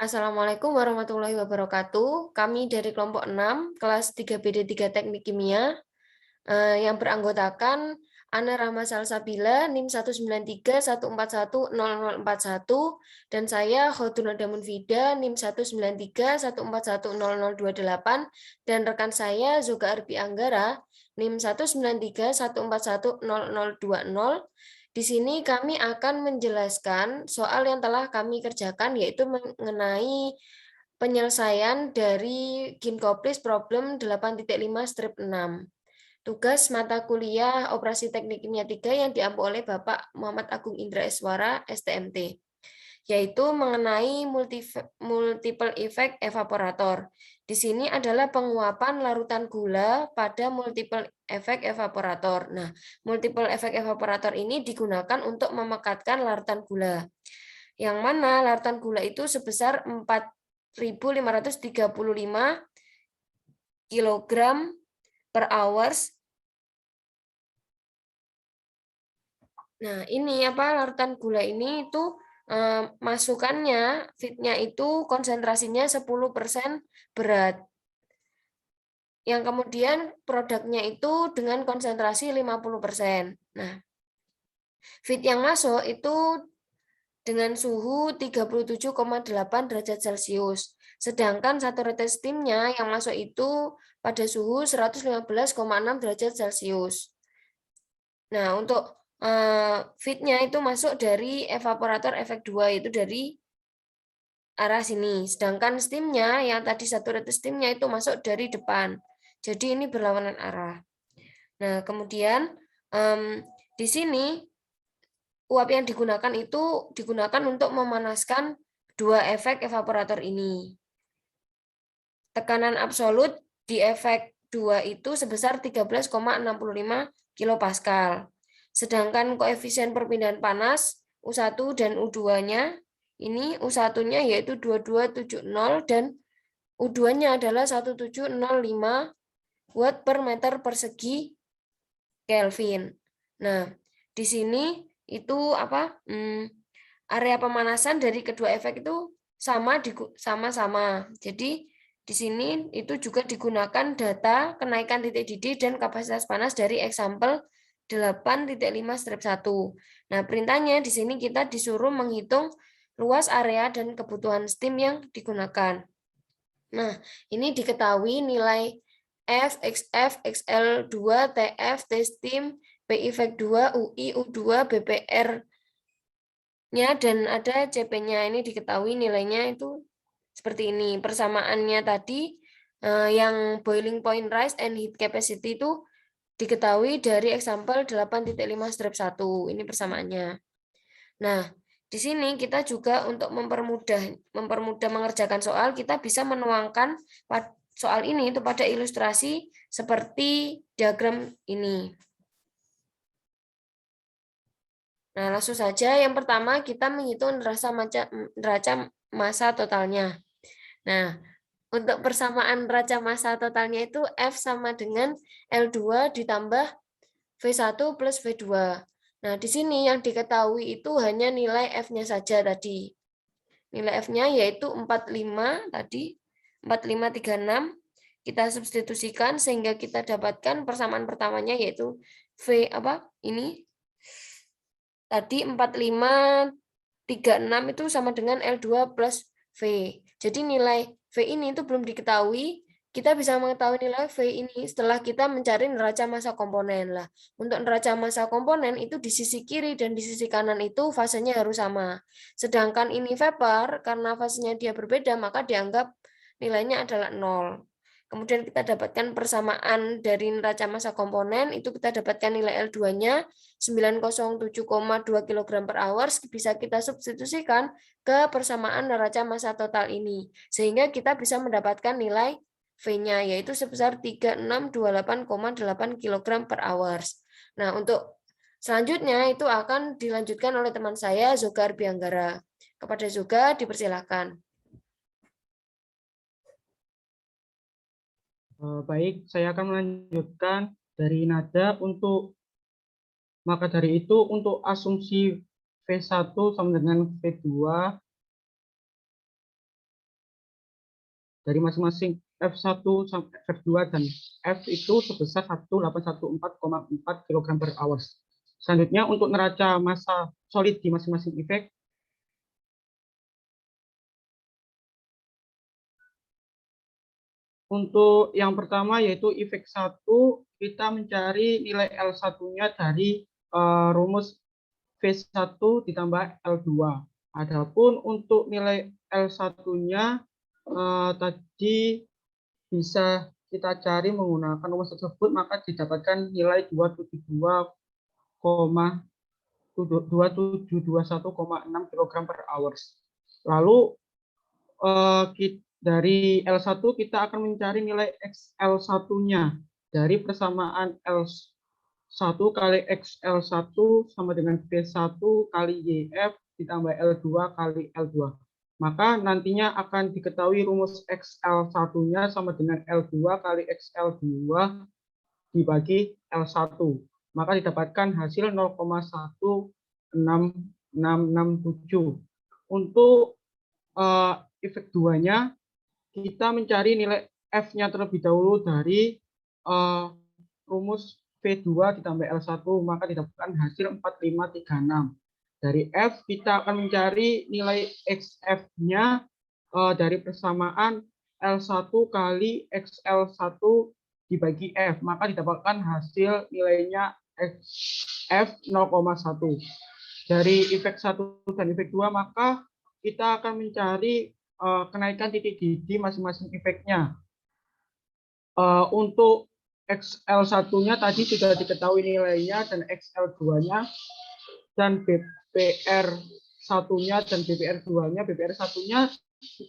Assalamualaikum warahmatullahi wabarakatuh. Kami dari kelompok 6, kelas 3BD3 Teknik Kimia, yang beranggotakan Ana Rahma Salsabila, NIM 19314100041, dan saya Khaudun Nadamun Fida, NIM 19314100028, dan rekan saya Zoga Arbi Anggara, NIM 19314100020. Di sini kami akan menjelaskan soal yang telah kami kerjakan, yaitu mengenai penyelesaian dari Ginkoplis problem 8.5 strip 6. Tugas mata kuliah Operasi Teknik Kimia 3 yang diampu oleh Bapak Muhammad Agung Indra Eswara, STMT, yaitu mengenai multiple effect evaporator. Di sini adalah penguapan larutan gula pada multiple effect evaporator. Nah, multiple effect evaporator ini digunakan untuk memekatkan larutan gula. Yang mana larutan gula itu sebesar 4.535 kg per hours. Nah, ini larutan gula ini itu masukannya, fitnya itu konsentrasinya 10% berat. Yang kemudian produknya itu dengan konsentrasi 50%. Nah, fit yang masuk itu dengan suhu 37,8 derajat Celcius. Sedangkan saturated steam-nya yang masuk itu pada suhu 115,6 derajat Celcius. Nah, untuk feed-nya itu masuk dari evaporator efek 2, itu dari arah sini. Sedangkan steam-nya yang tadi saturated steam-nya itu masuk dari depan. Jadi ini berlawanan arah. Nah, kemudian di sini uap yang digunakan itu digunakan untuk memanaskan dua efek evaporator ini. Tekanan absolut di efek 2 itu sebesar 13,65 kilopascal. Sedangkan koefisien perpindahan panas U1 dan U2-nya, ini U1-nya yaitu 2270 dan U2-nya adalah 1705 watt per meter persegi Kelvin. Nah, di sini itu area pemanasan dari kedua efek itu sama-sama. Jadi di sini itu juga digunakan data kenaikan titik didih dan kapasitas panas dari eksampel 8.5 strip 1. Nah, perintahnya di sini kita disuruh menghitung luas area dan kebutuhan steam yang digunakan. Nah, ini diketahui nilai F, XF, XL2, TF, T steam, P effect 2, UI, U2, BPR-nya, dan ada CP-nya. Ini diketahui nilainya itu seperti ini. Persamaannya tadi, yang boiling point rise and heat capacity itu diketahui dari example 8.5 strip 1. Ini persamaannya. Nah, di sini kita juga untuk mempermudah mengerjakan soal, kita bisa menuangkan soal ini itu pada ilustrasi seperti diagram ini. Nah, langsung saja yang pertama kita menghitung neraca massa totalnya. Nah, untuk persamaan neraca massa totalnya itu F sama dengan L2 ditambah V1 plus V2. Nah, di sini yang diketahui itu hanya nilai F-nya saja tadi. Nilai F-nya yaitu 45 tadi, 4536. Kita substitusikan sehingga kita dapatkan persamaan pertamanya yaitu V ini. Tadi 4536 itu sama dengan L2 plus V. Jadi nilai V ini itu belum diketahui. Kita bisa mengetahui nilai V ini setelah kita mencari neraca massa komponen lah. Untuk neraca massa komponen itu di sisi kiri dan di sisi kanan itu fasenya harus sama. Sedangkan ini vapor, karena fasenya dia berbeda, maka dianggap nilainya adalah 0. Kemudian kita dapatkan persamaan dari neraca massa komponen, itu kita dapatkan nilai L2-nya 907,2 kg per hour, bisa kita substitusikan ke persamaan neraca massa total ini. Sehingga kita bisa mendapatkan nilai V-nya, yaitu sebesar 3628,8 kg per hour. Nah, untuk selanjutnya itu akan dilanjutkan oleh teman saya, Zoga Arbianggara. Kepada Zoga, dipersilakan. Baik, saya akan melanjutkan dari nada maka dari itu untuk asumsi V1 sama dengan V2 dari masing-masing F1 sampai F2 dan F itu sebesar 1814,4 kg per hours. Selanjutnya untuk neraca massa solid di masing-masing efek. Untuk yang pertama yaitu efek 1, kita mencari nilai L1-nya dari rumus V1 ditambah L2. Adapun untuk nilai L1-nya tadi bisa kita cari menggunakan rumus tersebut, maka didapatkan nilai 272,6 kg per hours. Lalu dari L1 kita akan mencari nilai XL1-nya dari persamaan L1 kali XL1 sama dengan V1 kali YF ditambah L2 kali L2. Maka nantinya akan diketahui rumus XL1-nya sama dengan L2 kali XL2 dibagi L1. Maka didapatkan hasil 0,16667. Untuk efek 2-nya, kita mencari nilai F-nya terlebih dahulu dari rumus V2 ditambah L1, maka didapatkan hasil 4536. Dari F, kita akan mencari nilai XF-nya dari persamaan L1 kali XL1 dibagi F, maka didapatkan hasil nilainya F 0,1. Dari efek 1 dan efek 2, maka kita akan mencari kenaikan titik didih masing-masing efeknya. Untuk XL1-nya tadi sudah diketahui nilainya, dan XL2-nya, dan BPR1-nya dan BPR2-nya. BPR1-nya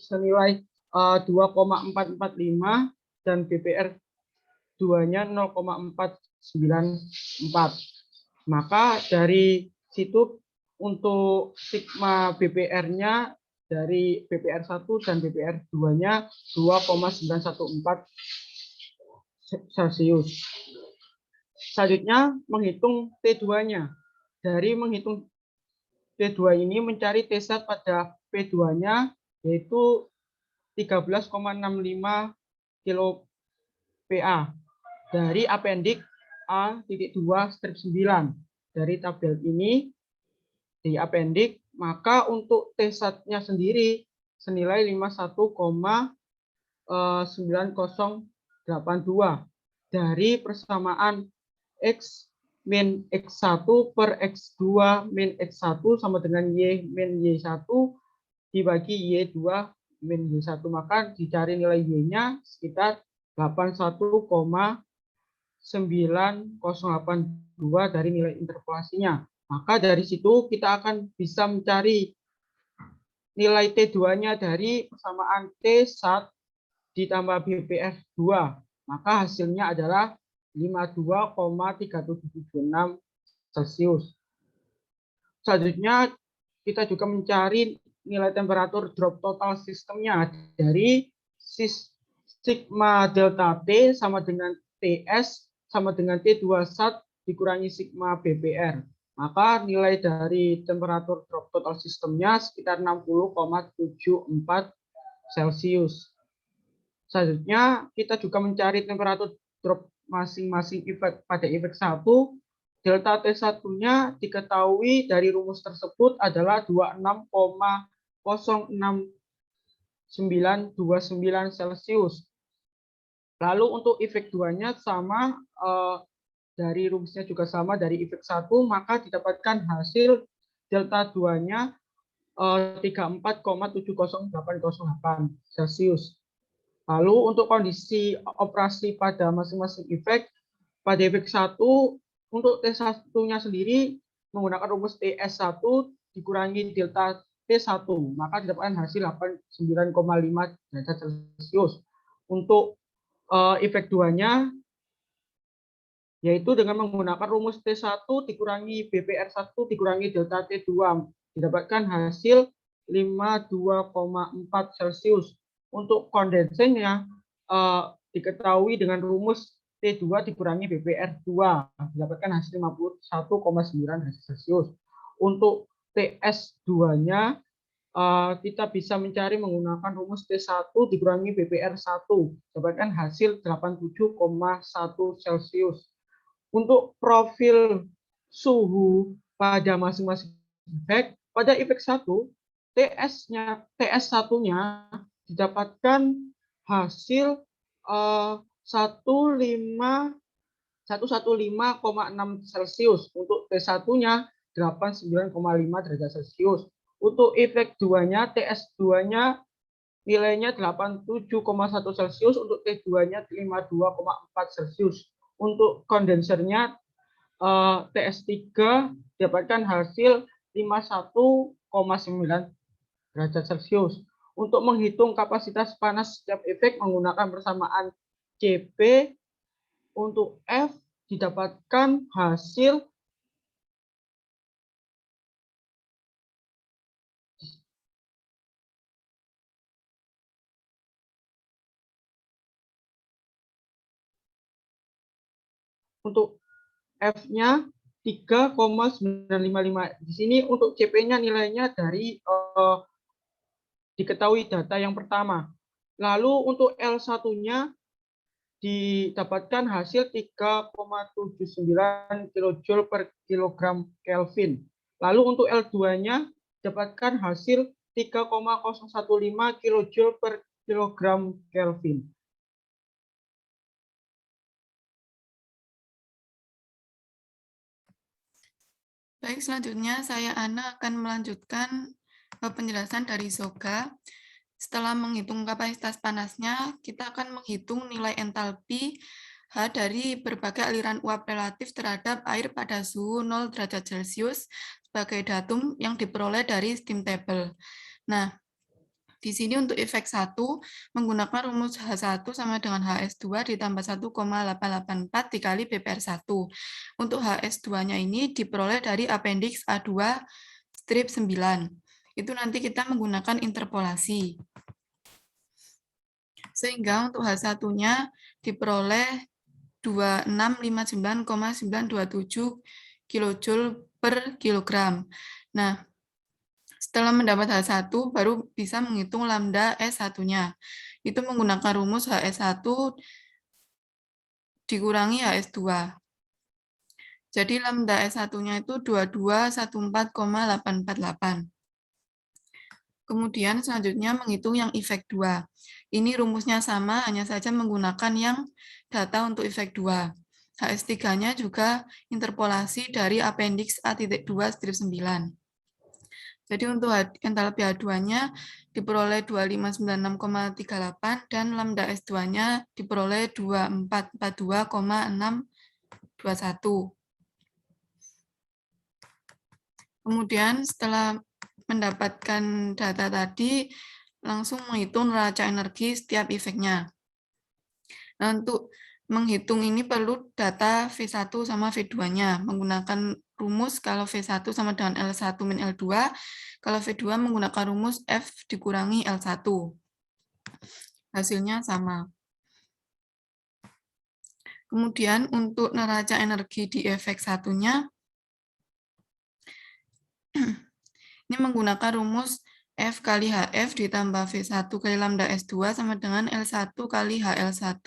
senilai 2,445 dan BPR2-nya 0,494. Maka dari situ untuk sigma BPR-nya dari BPR1 dan BPR2-nya 2,914 Celcius. Selanjutnya menghitung T2-nya. Dari menghitung T2 ini mencari T1 pada P2-nya yaitu 13,65 kilo PA dari apendik A.2 strip 9. Dari tabel ini di apendik, maka untuk T1-nya sendiri senilai 51,9082 dari persamaan X min X1 per X2 min X1 sama dengan Y min Y1 dibagi Y2 min Y1. Maka dicari nilai Y-nya sekitar 81,9082 dari nilai interpolasinya. Maka dari situ kita akan bisa mencari nilai T2-nya dari persamaan T1 ditambah BPR2. Maka hasilnya adalah 52,3776 Celcius. Selanjutnya kita juga mencari nilai temperatur drop total sistemnya dari sigma delta T sama dengan TS sama dengan T2 SAT dikurangi sigma BPR. Maka nilai dari temperatur drop total sistemnya sekitar 60,74 Celcius. Selanjutnya kita juga mencari temperatur drop masing-masing efek. Pada efek 1, delta T1-nya diketahui dari rumus tersebut adalah 26,06929 Celcius. Lalu untuk efek 2-nya sama, dari rumusnya juga sama dari efek 1, maka didapatkan hasil delta 2-nya 34,70808 Celcius. Lalu untuk kondisi operasi pada masing-masing efek, pada efek 1, untuk T1-nya sendiri menggunakan rumus TS1 dikurangi delta T1, maka didapatkan hasil 89,5 derajat Celcius. Untuk efek 2-nya, yaitu dengan menggunakan rumus T1 dikurangi BPR1 dikurangi delta T2, didapatkan hasil 52,4 Celcius. Untuk kondensennya diketahui dengan rumus T2 dikurangi BPR2, didapatkan hasil 51,9 derajat Celcius. Untuk TS2-nya kita bisa mencari menggunakan rumus T1 dikurangi BPR1, dapatkan hasil 87,1 Celcius. Untuk profil suhu pada masing-masing efek, pada efek 1, TS1-nya didapatkan hasil 115,6 Celcius. Untuk T1-nya 89,5 derajat Celcius. Untuk efek 2-nya, TS2-nya nilainya 87,1 Celcius, untuk T2-nya 52,4 Celcius. Untuk kondensernya TS3 dapatkan hasil 51,9 derajat Celcius. Untuk menghitung kapasitas panas setiap efek menggunakan persamaan Cp, untuk F didapatkan hasil untuk F-nya 3,955. Di sini untuk CP-nya nilainya dari diketahui data yang pertama. Lalu untuk L1-nya didapatkan hasil 3,79 kJ per kilogram Kelvin. Lalu untuk L2-nya dapatkan hasil 3,015 kJ per kilogram Kelvin. Baik, selanjutnya saya Ana akan melanjutkan penjelasan dari Soga. Setelah menghitung kapasitas panasnya, kita akan menghitung nilai entalpi H dari berbagai aliran uap relatif terhadap air pada suhu 0 derajat Celcius sebagai datum yang diperoleh dari steam table. Nah, di sini untuk efek 1 menggunakan rumus H1 sama dengan HS2 ditambah 1,884 dikali BPR1. Untuk HS2-nya ini diperoleh dari appendix A2 strip 9. Itu nanti kita menggunakan interpolasi. Sehingga untuk H1-nya diperoleh 2659,927 kJ per kilogram. Nah, setelah mendapat H1, baru bisa menghitung lambda S1-nya. Itu menggunakan rumus HS1 dikurangi HS2. Jadi lambda S1-nya itu 2214,848. Kemudian selanjutnya menghitung yang efek 2. Ini rumusnya sama, hanya saja menggunakan yang data untuk efek 2. HS3-nya juga interpolasi dari appendix A.2 strip 9. Jadi untuk entalpi H2-nya diperoleh 2596,38 dan lambda S2-nya diperoleh 2442,621. Kemudian setelah mendapatkan data tadi, langsung menghitung neraca energi setiap efeknya. Nah, untuk menghitung ini perlu data V1 sama V2-nya. Menggunakan rumus kalau V1 sama dengan L1 min L2, kalau V2 menggunakan rumus F dikurangi L1. Hasilnya sama. Kemudian untuk neraca energi di efek satunya, ini menggunakan rumus F kali HF ditambah V1 kali lambda S2 sama dengan L1 kali HL1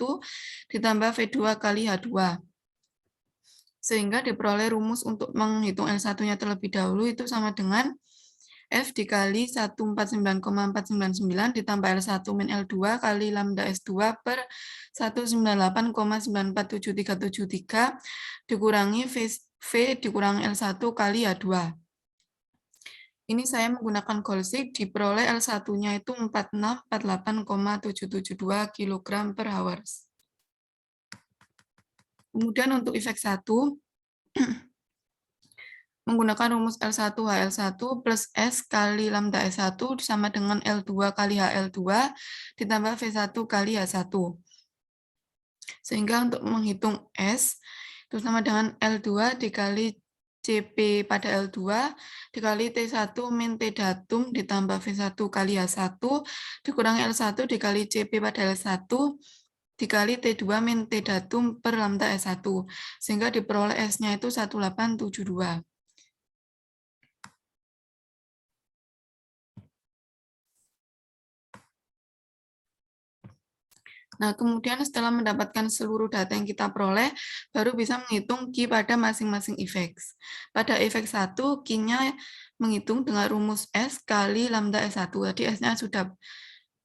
ditambah V2 kali H2. Sehingga diperoleh rumus untuk menghitung L1-nya terlebih dahulu itu sama dengan F dikali 149,499 ditambah L1 min L2 kali lambda S2 per 198,947,373 dikurangi V dikurangi L1 kali H2. Ini saya menggunakan Golsig, diperoleh L1-nya itu 4648,772 kg per hours. Kemudian untuk efek 1, menggunakan rumus L1 HL1 plus S kali lambda S1 sama dengan L2 kali HL2 ditambah V1 kali H1. Sehingga untuk menghitung S, itu sama dengan L2 dikali CP pada L2 dikali T1 min T datum ditambah V1 kali H1 dikurangi L1 dikali CP pada L1 dikali T2 min T datum per lambda S1. Sehingga diperoleh S-nya itu 1872. Nah, kemudian setelah mendapatkan seluruh data yang kita peroleh, baru bisa menghitung Q pada masing-masing effects. Pada effect 1, Q-nya menghitung dengan rumus S kali lambda S1. Jadi S-nya sudah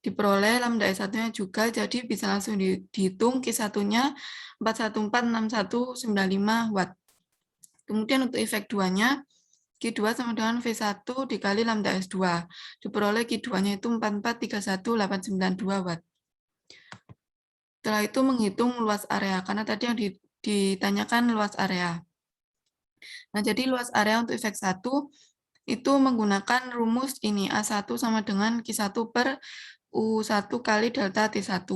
diperoleh, lambda S1-nya juga, jadi bisa langsung dihitung Q1-nya 4146195 Watt. Kemudian untuk efek 2-nya, Q2 sama dengan V1 dikali lambda S2. Diperoleh Q2-nya itu 4431892 Watt. Setelah itu menghitung luas area, karena tadi yang ditanyakan luas area. Nah, jadi luas area untuk efek 1 itu menggunakan rumus ini, A1 sama dengan Q1 per U1 kali delta T1.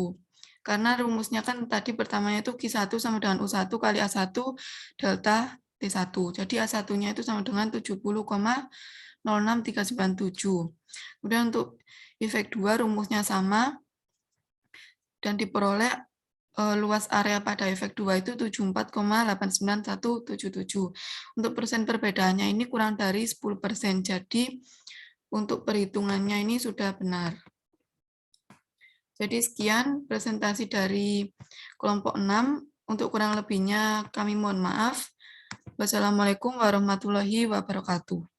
Karena rumusnya kan tadi pertamanya itu Q1 sama dengan U1 kali A1 delta T1. Jadi A1-nya itu sama dengan 70,06397. Kemudian untuk efek 2 rumusnya sama, dan diperoleh luas area pada efek 2 itu 74,89177. Untuk persen perbedaannya ini kurang dari 10%. Jadi untuk perhitungannya ini sudah benar. Jadi sekian presentasi dari kelompok 6. Untuk kurang lebihnya kami mohon maaf. Wassalamualaikum warahmatullahi wabarakatuh.